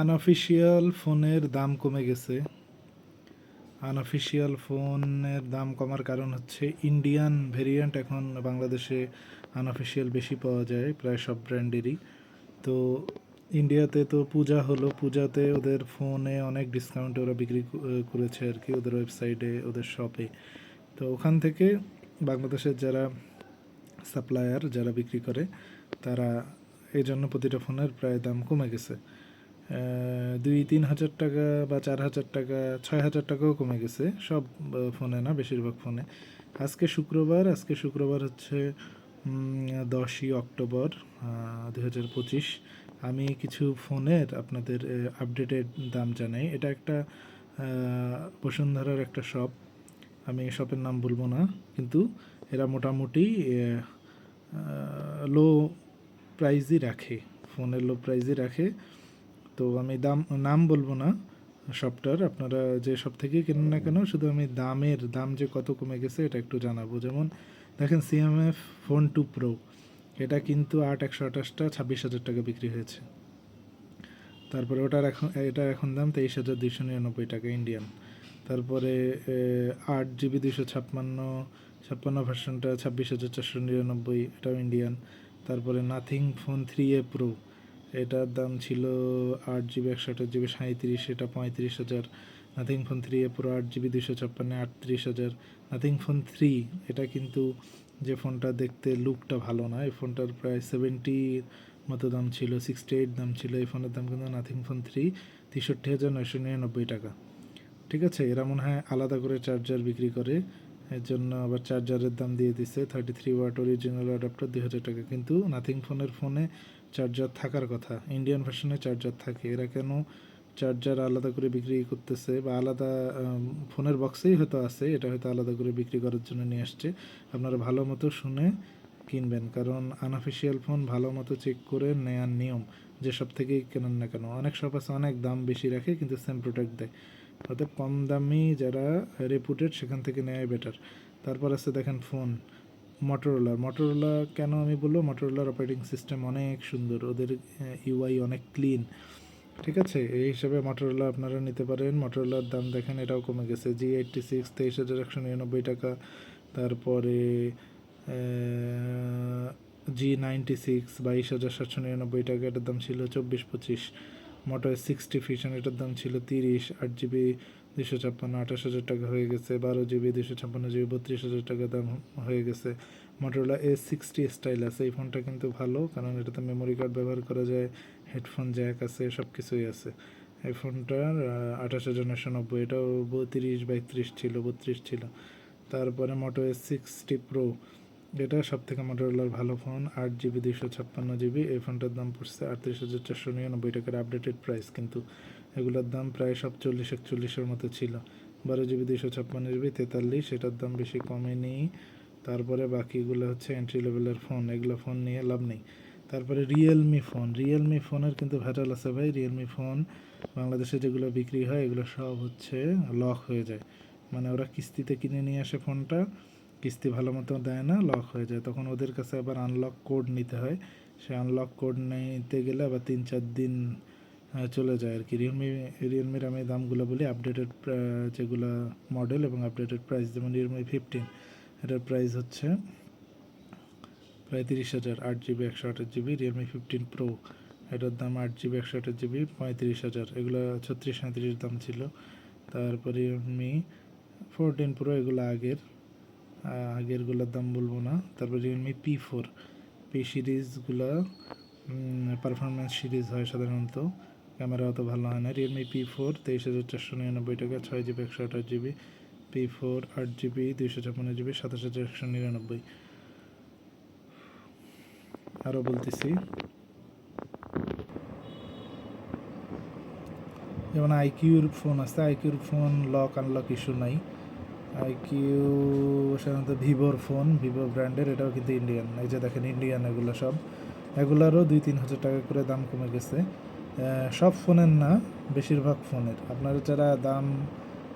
Unofficial ফোনের দাম কমে গেছে। আনঅফিসিয়াল ফোনের দাম কমার কারণ হচ্ছে ইন্ডিয়ান ভেরিয়েন্ট এখন বাংলাদেশে আনঅফিসিয়াল বেশি পাওয়া যায় প্রায় সব ব্র্যান্ডেরই। তো ইন্ডিয়াতে তো পূজা হলো, পূজাতে ওদের ফোনে অনেক ডিসকাউন্টে ওরা বিক্রি করেছে আর কি, ওদের ওয়েবসাইটে, ওদের শপে। তো ওখান থেকে বাংলাদেশের যারা সাপ্লায়ার, যারা বিক্রি করে, তারা এই জন্য প্রতিটা ফোনের প্রায় দাম কমে গেছে। 2-3 হাজার টাকা বা 4 হাজার টাকা, 6 হাজার টাকাও কমে গেছে সব ফোনে না, বেশিরভাগ ফোনে। আজকে শুক্রবার হচ্ছে 10ই অক্টোবর 2025। আমি কিছু ফোনের আপনাদের আপডেটেড দাম জানাই। এটা একটা বসুন্ধরার একটা শপ, আমি শপের নাম বলবো না, কিন্তু এরা মোটামুটি লো প্রাইজই রাখে, ফোনের লো প্রাইজই রাখে। তো আমি নাম বলবো না শপটার, আপনারা যে সব থেকেই কেনেন না কেন, শুধু আমি দাম যে কত কমে গেছে এটা একটু জানাবো। যেমন দেখেন, CMF ফোন 2 Pro, এটা কিন্তু 8/128টা 26,000 টাকা বিক্রি হয়েছে। তারপরে এটার এখন দাম 23,299 টাকা ইন্ডিয়ান। তারপরে 8 GB 256 ভার্সনটা 26,499, এটাও ইন্ডিয়ান। তারপরে নাথিং ফোন 3A Pro, এটার দাম ছিল 8 GB 128 GB 37, এটা 35,000। Nothing phone 3A Pro 8 GB 256 38,000। Nothing phone 3, এটা কিন্তু যে ফোনটা দেখতে লুকটা ভালো না, এই ফোনটার প্রায় 70 মতো দাম ছিল, 68 দাম ছিল। এই ফোনের দাম কিন্তু নাথিং ফোন 3 63,999 টাকা। ঠিক আছে, এরা মনে হয় আলাদা করে চার্জার বিক্রি করে, এর জন্য আবার চার্জারের দাম দিয়ে দিচ্ছে 33 ওয়াট অরিজিনাল অ্যাডাপ্টার 2,000 টাকা। কিন্তু নাথিং ফোনে চার্জার থাকার কথা, ইন্ডিয়ান ভার্সনে চার্জার থাকে, এরা কেন চার্জার আলাদা করে বিক্রি করতেছে? বা আলাদা ফোনের বক্সেই হয়তো আছে, এটা হয়তো আলাদা করে বিক্রি করার জন্য নিয়ে আসছে। আপনারা ভালো মতো শুনে কিনবেন, কারণ আনঅফিসিয়াল ফোন ভালো মতো চেক করে নেওয়ার নিয়ম, যেসব থেকেই কেনেন না কেন। অনেক শপ আছে অনেক দাম বেশি রাখে কিন্তু সেম প্রোডাক্ট দেয়, অর্থাৎ কম দামি যারা রেপুটেড সেখান থেকে নেওয়াই বেটার। তারপর আছে দেখেন ফোন মটোরোলা কেন আমি বলবো, মটোরোলার অপারেটিং সিস্টেম অনেক সুন্দর, ওদের ইউআই অনেক ক্লিন। ঠিক আছে, এই হিসাবে মটোরোলা আপনারা নিতে পারেন। মটোরোলার দাম দেখেন এটাও কমে গেছে, G86 23,199 টাকা। তারপরে G96 22,799 টাকা, এটার দাম ছিল 24-25। মোটো S60 ফিশন, এটার দাম ছিল 30, 8 GB 256 28,000 টাকা হয়ে গেছে। 12 GB 256 GB 32,000 টাকা দাম হয়ে গেছে। মোটরোলা S60 স্টাইল আছে, এই ফোনটা কিন্তু ভালো, কারণ এটাতে মেমোরি কার্ড ব্যবহার করা যায়, হেডফোন জ্যাক আছে, সব কিছুই আছে। এই ফোনটার 28,990, এটাও 32/31 ছিল, 32 ছিল। তারপরে মোটো S60 Pro, এটা সব থেকে মোটরোলার ভালো ফোন, 8 GB 256 GB। এই ফোনটার দাম পড়ছে 38,499 টাকার আপডেটেড প্রাইস, কিন্তু এগুলোর দাম প্রায় সব 40-41-এর মতো ছিল। 12 GB 256 GB 43, এটার দাম বেশি কমেনি। তারপরে বাকিগুলো হচ্ছে এন্ট্রি লেভেলের ফোন, এগুলো ফোন নিয়ে লাভ নেই। তারপরে রিয়েলমি ফোনের কিন্তু ভেজাল আছে ভাই। রিয়েলমি ফোন বাংলাদেশে যেগুলো বিক্রি হয় এগুলো সব হচ্ছে লক হয়ে যায়, মানে ওরা কিস্তিতে কিনে নিয়ে আসে ফোনটা, কিস্তি ভালো মতো দেয় না, লক হয়ে যায়, তখন ওদের কাছে আবার আনলক কোড নিতে হয়। সে আনলক কোড নিতে গেলে আবার 3-4 দিন চলে যায় আর কি। রিয়েলমির আমি দামগুলো বলি, আপডেটেড যেগুলো মডেল এবং আপডেটেড প্রাইস। যেমন Realme 15, এটার প্রাইস হচ্ছে প্রায় 30,000, 8 GB 128 GB। Realme 15 Pro, এটার দাম 8 GB 128 GB 35,000, এগুলো 36-37 দাম ছিল। তারপরে Realme 14 Pro, এগুলো আগেরগুলোর দাম বলবো না। তারপর Realme P4, পি সিরিজগুলো পারফরমেন্স সিরিজ হয় সাধারণত, ক্যামেরা অত ভালো হয় না। Realme P4 23,499 টাকা, 6 GB 128 GB। P4 8 GB 256 GB 27,199। আরও বলতেছি, যেমন আইকিউর ফোন আছে, আইকিউর ফোন লক আনলক ইস্যু নাই। আইকিউ সাধারণত ভিভো ব্র্যান্ডের, এটাও কিন্তু ইন্ডিয়ান। এই যে দেখেন ইন্ডিয়ান, এগুলো সব, এগুলারও 2-3 হাজার টাকা করে দাম কমে গেছে। সব ফোনের না, বেশিরভাগ ফোনের। আপনারা যারা দাম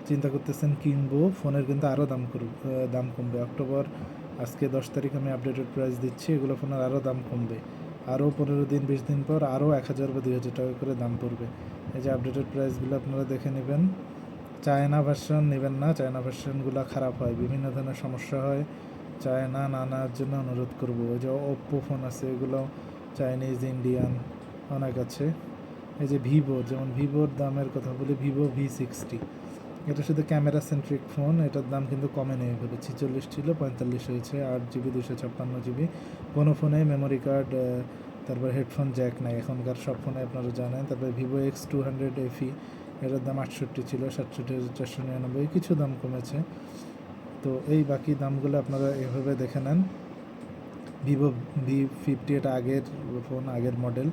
চিন্তা করতেছেন কিনবো ফোনের, কিন্তু আরও দাম কমবে। আজকে 10 তারিখ আমি আপডেটেড প্রাইস দিচ্ছি, এগুলো ফোনের আরও দাম কমবে। আরও 15 দিন 20 দিন পর আরও 1000 বা 2000 টাকা করে দাম পড়বে। এই যে আপডেটেড প্রাইসগুলো আপনারা দেখে নেবেন। চায়না ভার্সন নেবেন না, চায়না ভার্সনগুলো খারাপ হয়, বিভিন্ন ধরনের সমস্যা হয়। চায়না না নেওয়ার জন্য অনুরোধ করবো। ওই যে ওপ্পো ফোন আছে, এগুলো চাইনিজ, ইন্ডিয়ান অনেক আছে। এই যে ভিভো, যেমন ভিভোর দামের কথা বলি, ভিভো V60, এটা শুধু ক্যামেরা সেন্ট্রিক ফোন, এটার দাম কিন্তু কমে নেই এভাবে, 46 ছিল 45 হয়েছে, 8GB 256GB। কোনো ফোনে মেমোরি কার্ড, তারপর হেডফোন জ্যাক নাই এখনকার সব ফোনে, আপনারা জানেন। তারপরে ভিভো X200 FE, এটার দাম 68 ছিল, 67,499, কিছু দাম কমেছে। তো এই বাকি দামগুলো আপনারা এভাবে দেখে নেন। ভিভো V50, এটা আগের ফোন, আগের মডেল,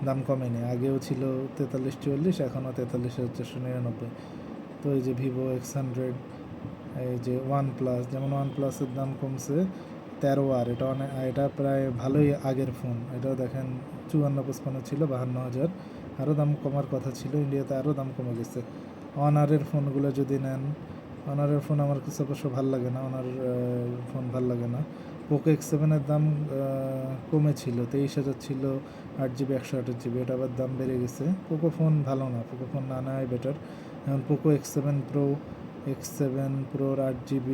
দাম কমেনি, আগেও ছিল 43-44, এখনও 43,499। তো এই যে ভিভো X100, এই যে OnePlus, যেমন OnePlus-এর দাম কমছে 13R, এটা অনেক, এটা প্রায় ভালোই আগের ফোন, এটাও দেখেন 54-55 ছিল, 52,000, আরও দাম কমার কথা ছিল, ইন্ডিয়াতে আরও দাম কমে গেছে। অনারের ফোনগুলো যদি নেন, অনারের ফোন আমার কিছু অবশ্য ভালো লাগে না, অনার ফোন ভালো লাগে না। পোকো X7-এর দাম কমেছিল, 23,000 ছিল, 8GB 128GB, এটা আবার দাম বেড়ে গেছে। পোকো ফোন ভালো না, পোকো ফোন না নেওয়াই বেটার। যেমন Poco X7 Proর 8GB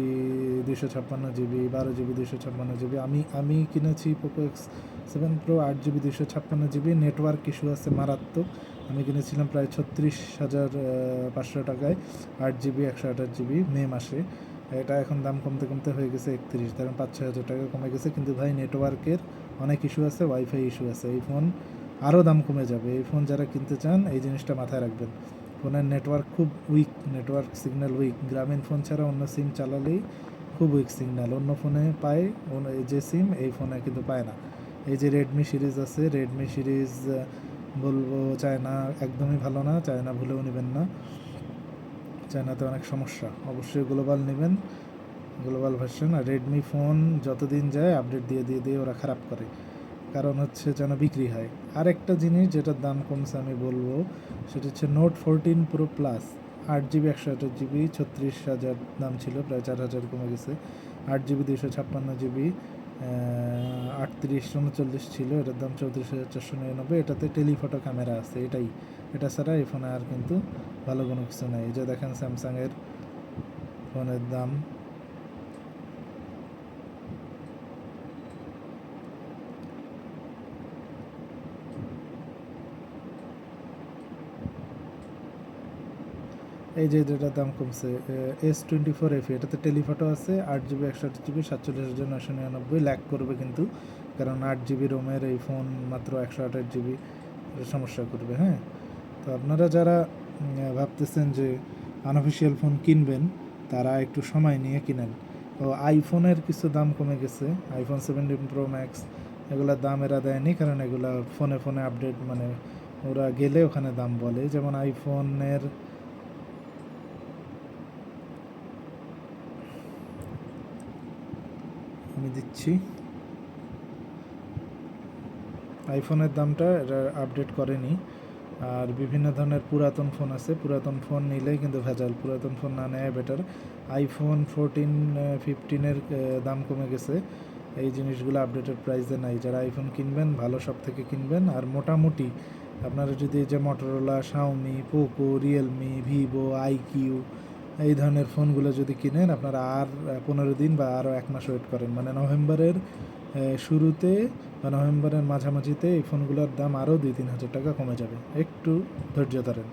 256GB, 12GB 256GB, আমি কিনেছি Poco X7 Pro 8GB 256GB, network issue আছে মারাত্মক। আমি কিনেছিলাম প্রায় 36,500 টাকায়, 8GB 128GB, মে মাসে। এটা এখন দাম কমতে কমতে হয়ে গেছে 31, কারণ 5-6 হাজার টাকা কমে গেছে। কিন্তু ভাই নেটওয়ার্কের অনেক ইস্যু আছে, ওয়াইফাই ইস্যু আছে, এই ফোন আরও দাম কমে যাবে। এই ফোন যারা কিনতে চান এই জিনিসটা মাথায় রাখবেন। ফোনের নেটওয়ার্ক খুব উইক, নেটওয়ার্ক সিগন্যাল উইক, গ্রামীণ ফোন ছাড়া অন্য সিম চালালেই খুব উইক সিগন্যাল, অন্য ফোনে পায়, যে সিম এই ফোনে কিন্তু পায় না। এই যে রেডমি সিরিজ আছে, রেডমি সিরিজ বলবো চায়না একদমই ভালো না, চায়না ভুলেও নেবেন না, চায়নাতে অনেক সমস্যা। অবশ্যই গ্লোবাল নেবেন, গ্লোবাল ভার্সন। আর রেডমি ফোন যতদিন যায় আপডেট দিয়ে ওরা খারাপ করে, কারণ হচ্ছে যেন বিক্রি হয়। আরেকটা জিনিস যেটার দাম কমছে আমি বলবো, সেটা হচ্ছে Note 14 Pro Plus, 8GB 128GB, 36,000 দাম ছিল, প্রায় 4,000 কমে গেছে। 8GB 256GB, 38-39 ছিল, এটার দাম 34,499। এটাতে টেলিফটো ক্যামেরা আছে, এটা ছাড়া এই ফোনে আর কিন্তু ভালো কোনো কিছু নাই। এই যে দেখেন স্যামসাংয়ের ফোনের দাম, এই যে যেটার দাম কমছে S24 FE, এটাতে টেলিফটো আছে, 8GB 128GB, 47,999, ল্যাক করবে কিন্তু, কারণ 8GB রোমের এই ফোন মাত্র 128GB, সমস্যা করবে। হ্যাঁ, তো আপনারা যারা ভাবতেছেন যে আনঅফিসিয়াল ফোন কিনবেন, তারা একটু সময় নিয়ে কিনেন। ও আইফোনের কিছু দাম কমে গেছে, iPhone 17 Pro Max, এগুলোর দাম এরা দেয়নি, কারণ এগুলা ফোনে আপডেট, মানে ওরা গেলে ওখানে দাম বলে। যেমন আইফোনের, আমি দিচ্ছি, আইফোনের দামটা এটা আপডেট করেনি। আর বিভিন্ন ধরনের পুরাতন ফোন আছে, পুরাতন ফোন নিলেই কিন্তু ভেজাল, পুরাতন ফোন না নেওয়া বেটার। iPhone 14, 15-এর দাম কমে গেছে, এই জিনিসগুলো আপডেটেড প্রাইসে নাই। যারা আইফোন কিনবেন ভালো সব থেকে কিনবেন। আর মোটামুটি আপনারা যদি এই যে Motorola, Xiaomi, Poco, Realme, Vivo, iQOO, এই ধরনের ফোনগুলো যদি কিনেন, আপনারা আর 15 দিন বা আরও 1 মাস ওয়েট করেন, মানে নভেম্বরের শুরুতে বা নভেম্বরের মাঝামাঝিতে এই ফোনগুলোর দাম আরও 2-3 হাজার টাকা কমে যাবে, একটু ধৈর্য ধরেন।